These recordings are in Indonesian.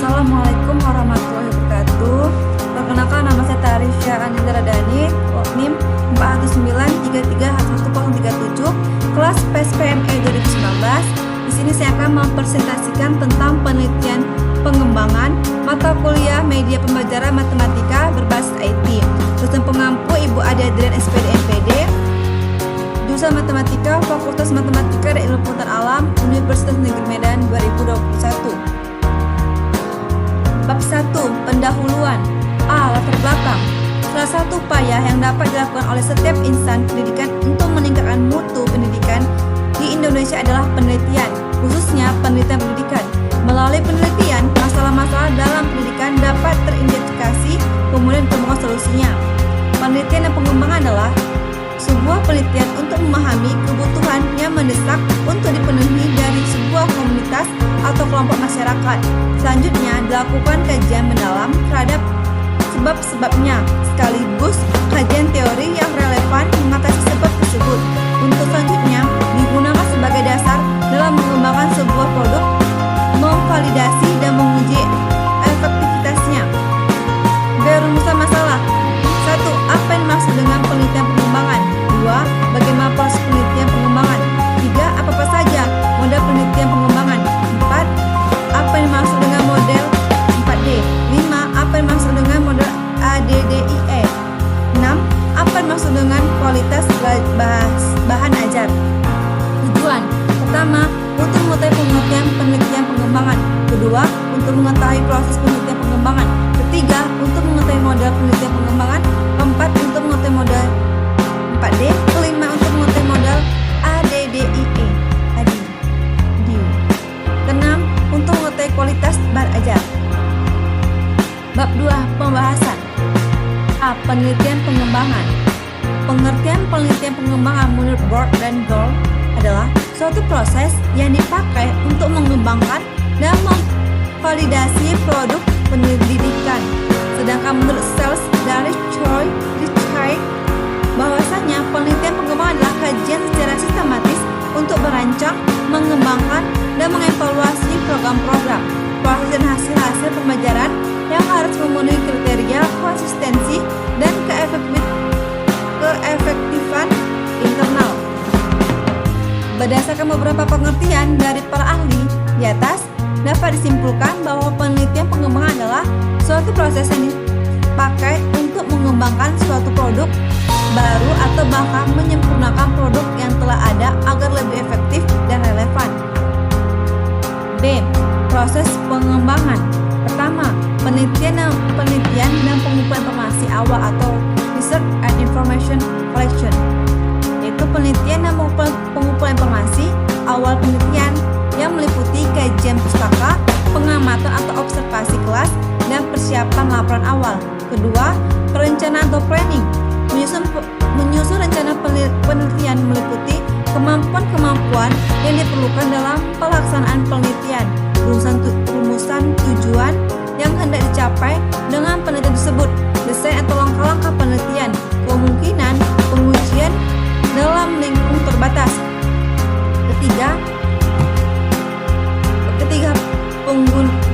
Assalamualaikum warahmatullahi wabarakatuh. Perkenalkan, nama saya Tarisya Anindra Dani, NIM 409331137, kelas PSPME 2019. Di sini saya akan mempresentasikan tentang penelitian pengembangan mata kuliah media pembelajaran matematika berbasis IT. Dosen pengampu Ibu Ade Adrian SPD MPD, jurusan Matematika, Fakultas Matematika dan Ilmu Pengetahuan Alam, Universitas Negeri Medan 2021. Bab 1. Pendahuluan. A. Latar belakang. Salah satu upaya yang dapat dilakukan oleh setiap insan pendidikan untuk meningkatkan mutu pendidikan di Indonesia adalah penelitian, khususnya penelitian pendidikan. Melalui penelitian, masalah-masalah dalam pendidikan dapat teridentifikasi, kemudian ditemukan solusinya. Penelitian dan pengembangan adalah sebuah penelitian untuk memahami kebutuhan yang mendesak untuk dipenuhi dari sebuah komunitas atau kelompok masyarakat. Selanjutnya, dilakukan kajian mendalam terhadap sebab-sebabnya, sekaligus kajian teori yang relevan mengatasi sebab tersebut. Untuk selanjutnya, digunakan sebagai dasar dalam mengembangkan sebuah produk, memvalidasi dan menguji efektivitasnya. Rumusan masalah. 1. Apa yang dimaksud dengan penelitian pengembangan? 2. Bagaimana proses penelitian pengembangan? 3. Apa saja model penelitian pengembangan? 4. Apa yang dimaksud dengan model 4D? 5. Apa yang dimaksud dengan model ADDIE? 6. Apa yang dimaksud dengan kualitas bahan ajar? Tujuan. Pertama, untuk mengetahui pengertian penelitian pengembangan. Kedua, untuk mengetahui proses penelitian pengembangan. Ketiga, untuk mengetahui model penelitian pengembangan. Keempat, untuk mengetahui model 4D. Kelima, untuk mengetahui model ADDIE. Keenam, untuk mengetahui kualitas bahan ajar. Bab 2. Pembahasan. A. Penelitian pengembangan. Pengertian penelitian pengembangan menurut Borg dan Gold adalah suatu proses yang dipakai untuk mengembangkan dan memvalidasi produk pendidikan. Sedangkan menurut Sells dan Richard bahwasanya penelitian pengembangan adalah kajian secara sistematis untuk merancang, mengembangkan, dan mengevaluasi program-program, proses dan hasil-hasil pembelajaran yang harus memenuhi kriteria konsistensi dan keefektifan internal. Berdasarkan beberapa pengertian dari para ahli di atas, dapat disimpulkan bahwa penelitian pengembangan adalah suatu proses yang dipakai untuk mengembangkan suatu produk baru atau bahkan menyempurnakan produk yang telah ada agar lebih efektif dan relevan. B. Proses pengembangan. Pertama, penelitian dan pengumpulan informasi awal atau Research and Information Collection, yaitu penelitian dan pengumpulan informasi awal penelitian yang meliputi kajian pustaka, pengamatan atau observasi kelas, dan persiapan laporan awal. Kedua, perencanaan atau planning. Menyusun rencana penelitian meliputi kemampuan-kemampuan yang diperlukan dalam pelaksanaan penelitian, rumusan tujuan yang hendak dicapai dengan penelitian tersebut, desain atau langkah-langkah penelitian, kemungkinan pengujian dalam lingkup terbatas. Ketiga,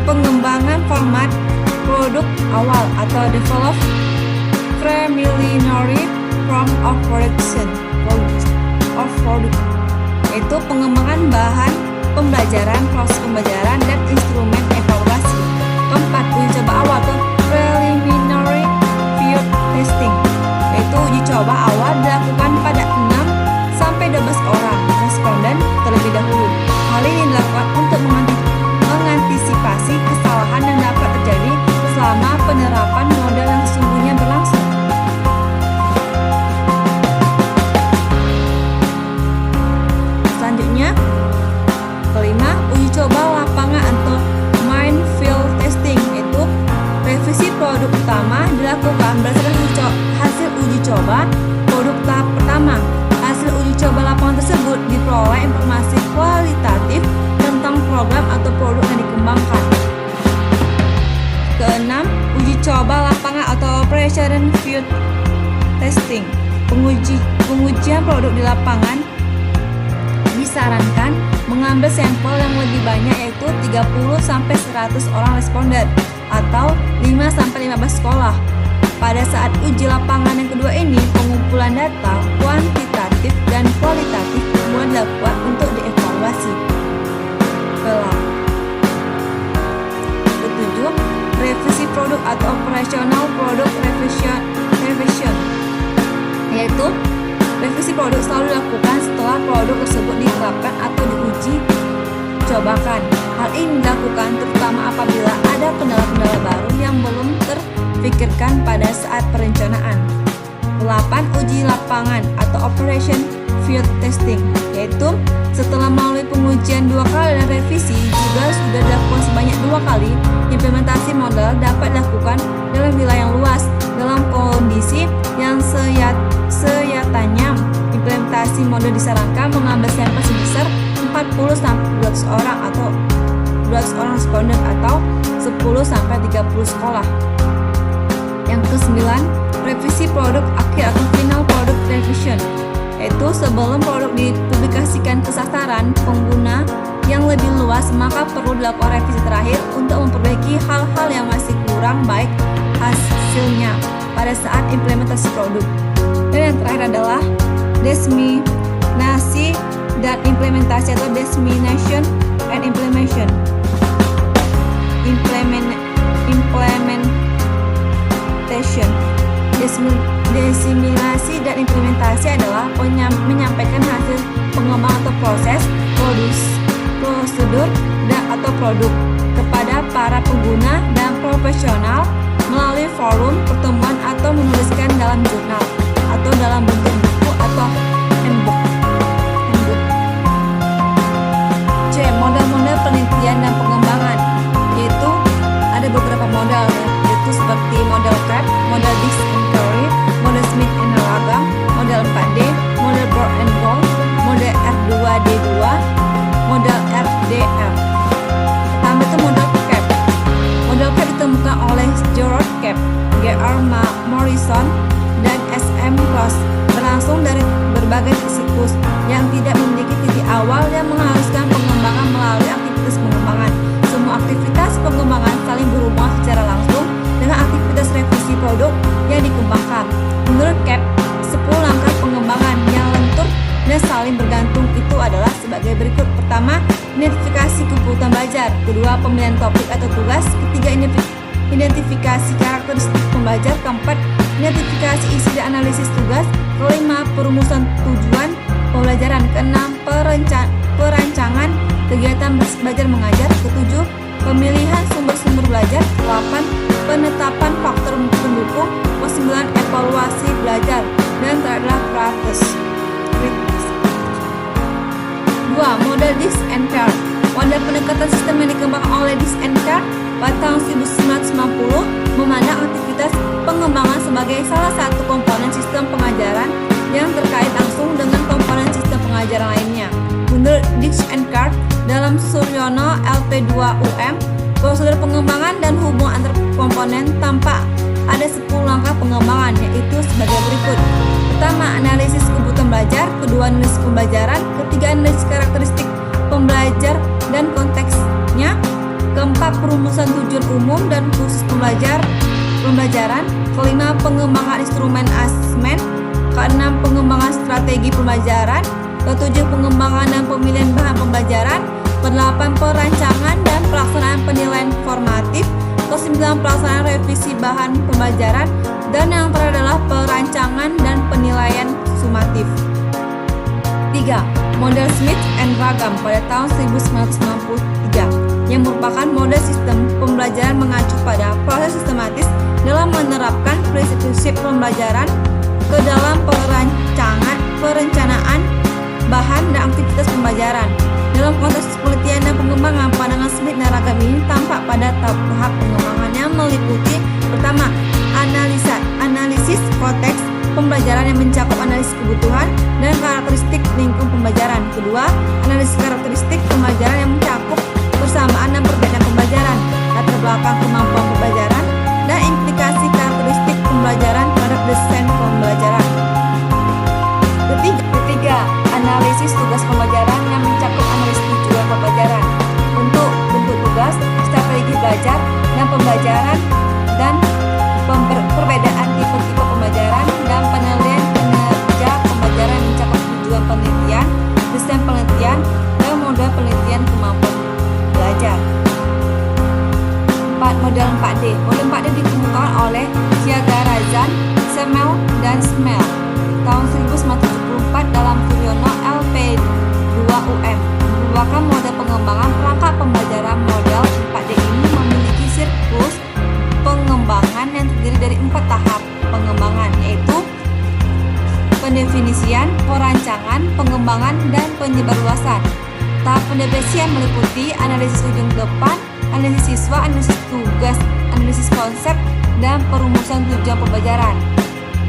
pengembangan format produk awal atau develop preliminary form of production, yaitu pengembangan bahan pembelajaran, proses pembelajaran, dan instrumen evaluasi. Keempat, uji coba awal atau preliminary field testing, yaitu uji coba awal dilakukan pada 6-12 orang responden terlebih dahulu. Hal ini dilakukan untuk mengantisipasi kesalahan yang dapat terjadi selama penerapan model yang sesungguhnya berlangsung. Selanjutnya, kelima, uji coba lapangan atau main field testing, yaitu revisi produk utama dilakukan berdasarkan hasil uji coba produk tahap pertama. Hasil uji coba lapangan tersebut diperoleh informasi kualitatif tentang program atau produk yang dikembangkan. Keenam, uji coba lapangan atau operation field testing. Pengujian produk di lapangan disarankan mengambil sampel yang lebih banyak, yaitu 30-100 orang responden atau 5-15 sekolah. Pada saat uji lapangan yang kedua ini, pengumpulan data kuantitatif dan kualitatif mulai dilakukan untuk dievaluasi. Ketujuh, revisi produk atau operational product revision, yaitu revisi produk selalu dilakukan setelah produk tersebut diterapkan atau diuji cobakan. Hal ini dilakukan terutama apabila ada kendala-kendala baru yang belum terpikirkan pada saat perencanaan. 8. Uji lapangan atau operation field testing, yaitu setelah melalui pengujian 2 kali dan revisi juga sudah dilakukan sebanyak 2 kali, implementasi model dapat dilakukan dalam wilayah yang luas dalam kondisi yang seyatanya. Implementasi model disarankan mengambil sampel sebesar 40-200 orang atau 200 orang responden atau 10-30 sekolah. Yang ke-9, revisi produk akhir atau final product revision, yaitu sebelum produk dipublikasikan ke sasaran pengguna yang lebih luas, maka perlu dilakukan revisi terakhir untuk memperbaiki hal-hal yang masih kurang baik hasilnya pada saat implementasi produk. Dan yang terakhir adalah disseminasi dan implementasi atau dissemination and implementation. Diseminasi dan implementasi adalah menyampaikan hasil pengembangan atau proses, prosedur, atau produk kepada para pengguna dan profesional melalui forum, pertemuan, atau menuliskan dalam jurnal atau dalam bentuk buku atau handbook. C. Model-model penelitian dan pengembangan, yaitu ada beberapa model, yaitu seperti model CAP, model Dix and Curry, model Smith and Ragam, model 4D, model Broad and Gold, model R2D2, model RDR. Pertama itu model CAP. Model CAP ditemukan oleh Gerard Cap, G.R. Morrison, dan S.M. Ross, berlangsung dari berbagai siklus yang tidak memiliki titik awal yang mengharuskan pengembangan melalui aktivitas pengembangan. Semua aktivitas pengembangan saling berhubungan secara langsung dengan aktivitas revisi produk yang dikembangkan. Menurut Cap, 10 langkah pengembangan yang lentur dan saling bergantung itu adalah sebagai berikut. Pertama, identifikasi kebutuhan belajar. Kedua, pemilihan topik atau tugas. Ketiga, identifikasi karakteristik pembelajar. Keempat, identifikasi isi dan analisis tugas. Kelima, perumusan tujuan pembelajaran. Keenam, perancangan kegiatan belajar mengajar. Ketujuh, pemilihan sumber-sumber belajar. 8. Penetapan faktor pendukung. 9. Evaluasi belajar. Dan terakhir practice. 2. Model Dix and Curry. Model pendekatan sistem yang dikembangkan oleh Dix and Curry pada tahun 1990 memandang aktivitas pengembangan sebagai salah satu komponen sistem pengajaran yang terkait langsung dengan komponen sistem pengajaran lainnya. Menurut Dix and Curry dalam Suryono LP2UM, prosedur pengembangan dan hubungan antar komponen tampak ada 10 langkah pengembangan, yaitu sebagai berikut. Pertama, analisis kebutuhan belajar. Kedua, analisis pembelajaran. Ketiga, analisis karakteristik pembelajar dan konteksnya. Keempat, perumusan tujuan umum dan khusus pembelajaran. Kelima, pengembangan instrumen asesmen. Keenam, pengembangan strategi pembelajaran. Ketujuh, pengembangan dan pemilihan bahan pembelajaran. Kedelapan, perancangan dan pelaksanaan penilaian formatif. Kesembilan, pelaksanaan revisi bahan pembelajaran. Dan yang terakhir adalah perancangan dan penilaian sumatif. 3. Model Smith and Ragam pada tahun 1993 yang merupakan model sistem pembelajaran mengacu pada proses sistematis dalam menerapkan prinsip-prinsip pembelajaran ke dalam perencanaan bahan dan aktivitas pembelajaran. Dalam konteks penelitian dan pengembangan, pandangan Smith dan Ragam ini tampak pada tahap pengembangan yang meliputi: pertama, analisis konteks pembelajaran yang mencakup analisis kebutuhan dan karakteristik lingkup pembelajaran. Kedua, analisis karakteristik pembelajaran yang mencakup persamaan dan perbedaan pembelajaran, latar belakang kemampuan pembelajaran, dan implikasi karakteristik pembelajaran terhadap desain pembelajaran. Ketiga, analisis tugas pembelajaran yang belajar dan pembelajaran dan perbedaan tipe-tipe pembelajaran dan penilaian kinerja pembelajaran mencapai tujuan penelitian, desain penelitian, dan model penelitian kemampuan belajar. Model 4D. Model 4D dikemukakan oleh Thiagarajan, Semel, dan Smell tahun 1974 dalam Suryono LP2UM. Merupakan model pengembangan perangkat pembelajaran. Model 4D ini memiliki siklus pengembangan yang terdiri dari 4 tahap pengembangan, yaitu pendefinisian, perancangan, pengembangan, dan penyebarluasan. Tahap pendefinisian meliputi analisis ujung depan, analisis siswa, analisis tugas, analisis konsep, dan perumusan tujuan pembelajaran.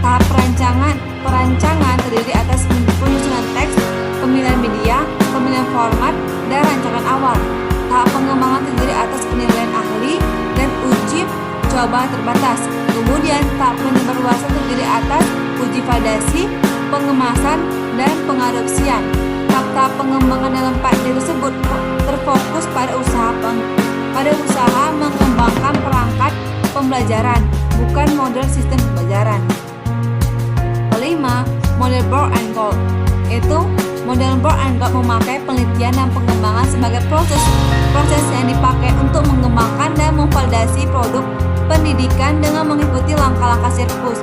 Tahap perancangan terdiri atas penyusunan teks, pemilihan media, pemilihan format, dan rancangan awal. Tahap pengembangan terdiri atas penilaian ahli dan uji coba terbatas. Kemudian tahap penyebarluasan terdiri atas uji validasi, pengemasan, dan pengadopsian. Tahap pengembangan dalam 4D tersebut terfokus pada usaha mengembangkan perangkat pembelajaran, bukan model sistem pembelajaran. Kelima, model Bohr and Gold, yaitu model Bohr and Gold memakai penelitian dan pengembangan sebagai proses yang dipakai untuk mengembangkan dan memvalidasi produk pendidikan dengan mengikuti langkah-langkah siklus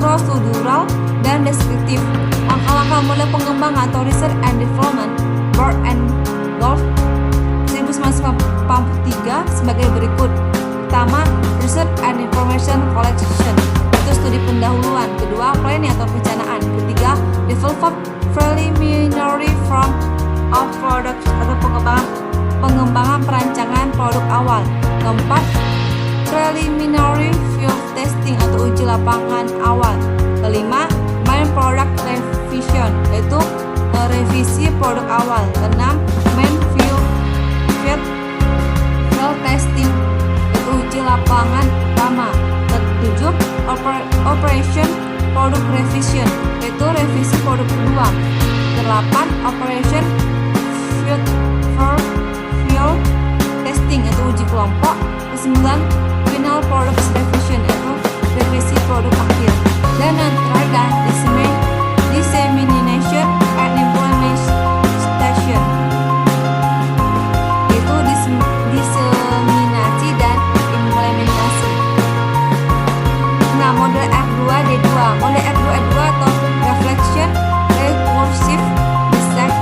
prosedural, dan deskriptif. Langkah-langkah model pengembangan atau research and development Bohr and Gold 1943 sebagai berikut. Pertama, research and information collection, itu studi pendahuluan. Kedua, planning atau perencanaan. Ketiga, develop preliminary form of products atau pengembangan perancangan produk awal. Keempat, preliminary field testing atau uji lapangan awal. Kelima, main product revision, yaitu revisi produk awal. Keenam, main field testing, yaitu uji lapangan utama. Ketujuh, operation product revision, yaitu revisi produk kedua. Kedelapan, operation field testing, yaitu uji kelompok. Kesembilan, final product revision, yaitu revisi produk akhir. Dan yang terakhir, dissemination and implementation, yaitu diseminasi dan implementasi. Nah, model R2D2. Model R2D2 atau reflection recursive design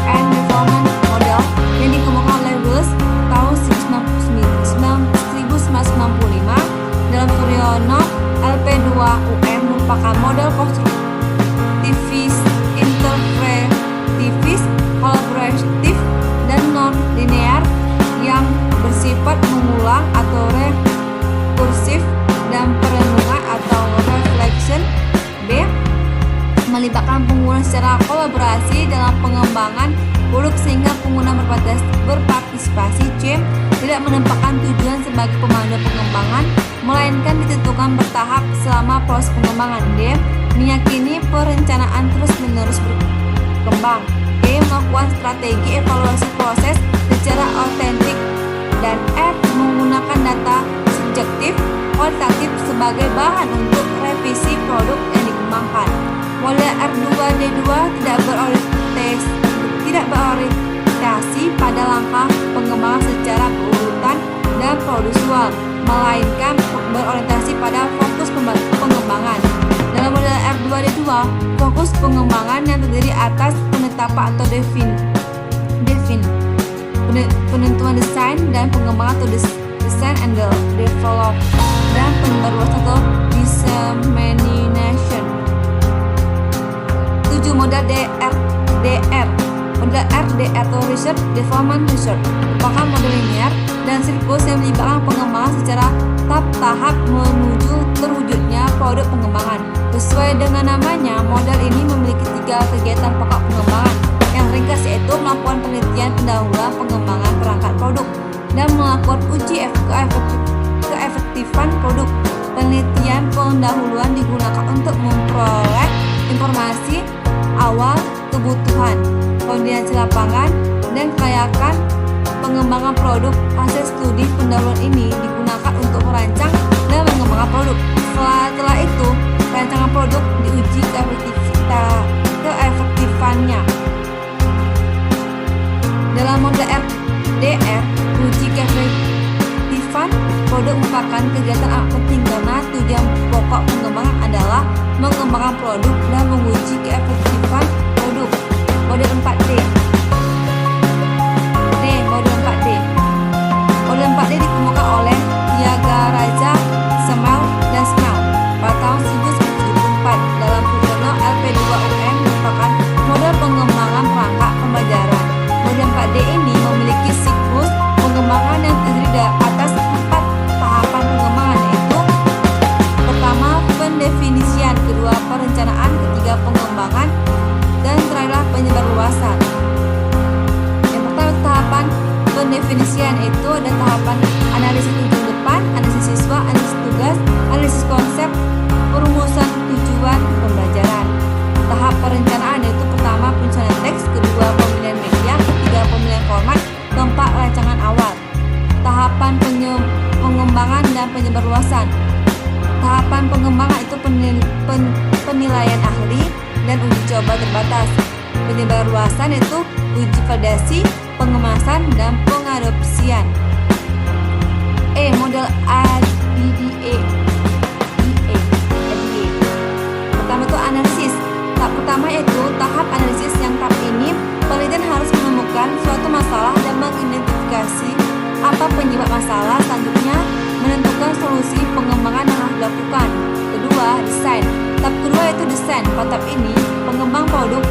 and development model yang dikemukakan oleh Wills tahun 1995 dalam Suryono LP2UM, merupakan model konstruktivis, interpretatif, kolaboratif, dan non-linear yang bersifat mengulang atau rekursif, dan perenungan atau reflection. B. Melibatkan pengguna secara kolaborasi dalam pengembangan produk sehingga pengguna berpartisipasi. C. Tidak menempatkan tujuan sebagai pemandu pengembangan, melainkan ditentukan bertahap selama proses pengembangan. D. Meyakini perencanaan terus-menerus berkembang. E. Melakukan strategi evaluasi proses secara autentik. Dan F. Menggunakan data subjektif kualitatif sebagai bahan untuk revisi produk yang dikembangkan. Model R2D2 tidak berorientasi pada langkah pengembangan secara berurutan dan prosedural, melainkan berorientasi pada fokus pengembangan. Dalam model R2D2, fokus pengembangan yang terdiri atas penetapan atau penentuan desain dan pengembangan atau design and develop, dan penyebarluasan atau dissemination. 7. Model DR. Model RDR atau Research Development Research merupakan model linear dan siklus yang melibatkan pengembangan secara tahap menuju terwujudnya produk pengembangan. Sesuai dengan namanya, model ini memiliki 3 kegiatan pokok pengembangan yang ringkas, yaitu melakukan penelitian pendahuluan pengembangan perangkat produk dan melakukan uji keefektifan produk. Penelitian pendahuluan digunakan untuk memperoleh informasi awal kebutuhan, kondisi lapangan, dan kelayakan pengembangan produk. Hasil studi pendahuluan ini digunakan untuk merancang dan mengembangkan produk. Setelah itu, rancangan produk diuji keefektifannya. Dalam model RDR, uji keefektifan produk merupakan kegiatan amat penting karena tujuan pokok pengembangan adalah mengembangkan produk dan menguji keefektifan produk. Model 4D. Model 4D. Model 4D dikemukakan oleh Tyagaraja, Smale, dan Snell pada tahun 1974 dalam buku jurnal LP2UN merupakan model pengembangan perangkat pembelajaran. Model 4D ini memiliki siklus pengembangan yang terdiri dari atas 4 tahapan pengembangan, yaitu pertama pendefinisian, kedua perencanaan, ketiga pengembangan, dan terakhir penyebarluasan. Yang pertama tahapan pendefinisian itu ada tahapan analisis tujuan depan, analisis siswa, analisis tugas, analisis konsep, perumusan tujuan pembelajaran. Tahap perencanaan yaitu pertama penyusunan teks, kedua pemilihan media, ketiga pemilihan format, keempat rancangan awal. Tahapan pengembangan dan penyebarluasan. Tahapan pengembangan itu penilaian ahli dan uji coba terbatas. Penyebarluasan itu uji validasi, pengemasan, dan pengadopsian. Model ADDA. Pertama itu analisis. Tahap pertama yaitu tahap analisis. Yang tahap ini penelitian harus menemukan suatu masalah dan mengidentifikasi apa penyebab masalah. Selanjutnya menentukan solusi pengembangan yang harus dilakukan. Kedua, desain. Tahap kedua yaitu desain. Pada tahap ini pengembang produk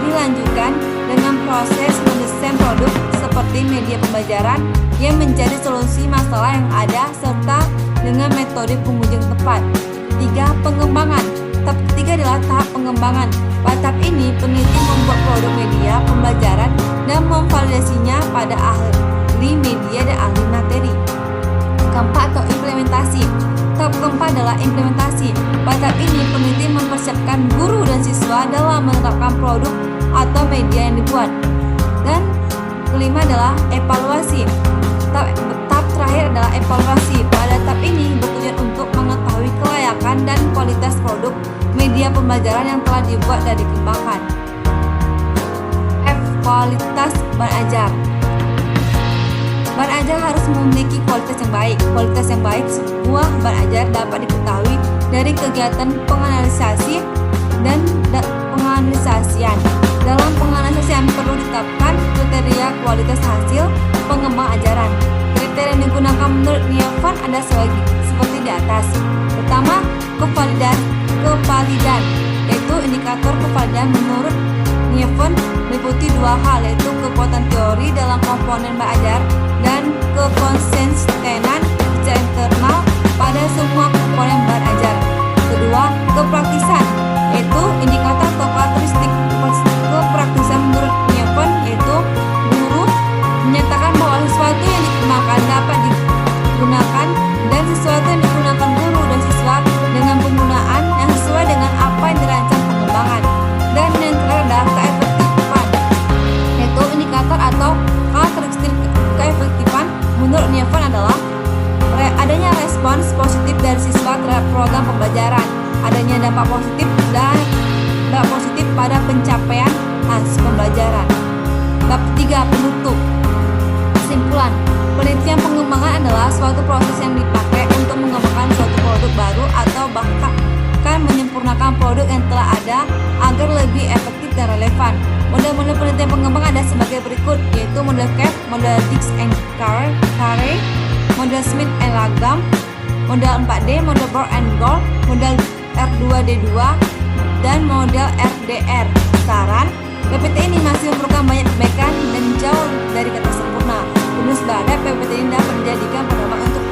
dilanjutkan dengan proses mendesain produk seperti media pembelajaran yang menjadi solusi masalah yang ada serta dengan metode pengujian tepat. 3. Pengembangan. Tahap ketiga adalah tahap pengembangan. Pada tahap ini peneliti membuat produk media pembelajaran dan memvalidasinya pada ahli media dan ahli materi. Keempat atau implementasi. Tahap keempat adalah implementasi. Pada tahap ini peneliti mempersiapkan guru dan siswa dalam menerapkan produk atau media yang dibuat. Dan kelima adalah evaluasi. Tahap terakhir adalah evaluasi. Pada tahap ini bertujuan untuk mengetahui kelayakan dan kualitas produk media pembelajaran yang telah dibuat dan dikembangkan. F. Kualitas bahan ajar. Bahan ajar harus memiliki kualitas yang baik. Kualitas yang baik sebuah bahan ajar dapat diketahui dari kegiatan penganalisasi dan penganalisasian. Dalam penganalisasian perlu ditetapkan kriteria kualitas hasil pengembang ajaran. Kriteria yang digunakan menurut Nielsen ada seperti di atas. Pertama, kevalidan, yaitu indikator kevalidan menurut Nielsen meliputi dua hal, yaitu kekuatan teori dalam komponen bahan ajar dan kekonsistenan secara internal pada semua komponen bahan ajar. Kedua, kepraktisan, yaitu indikator atau karakteristik kepraktisan menurut Nielsen, yaitu guru menyatakan bahwa sesuatu yang dikembangkan dapat digunakan dan sesuatu yang digunakan guru dan siswa dengan penggunaan yang sesuai dengan apa yang dirancang pengembangan. Dan yang terakhir adalah keefektifan, yaitu indikator atau karakteristik keefektifan menurut Nielsen adalah adanya respons positif dari siswa terhadap program pembelajaran, adanya dampak positif dan dampak positif pada pencapaian hasil pembelajaran. Bab 3. Penutup. Kesimpulan, penelitian pengembangan adalah suatu proses yang dipakai untuk mengembangkan suatu produk baru atau bahkan menyempurnakan produk yang telah ada agar lebih efektif dan relevan. Model-model penelitian pengembangan ada sebagai berikut, yaitu model CAP, model Dix and Carey, model Smith and Lagam, model 4D, model Bohr and Gold, model R2D2, dan model RDR. Saran, PPT ini masih memerlukan banyak perbaikan dan jauh dari kata sempurna. Menurut Badak, PPT ini dapat dijadikan pedoman untuk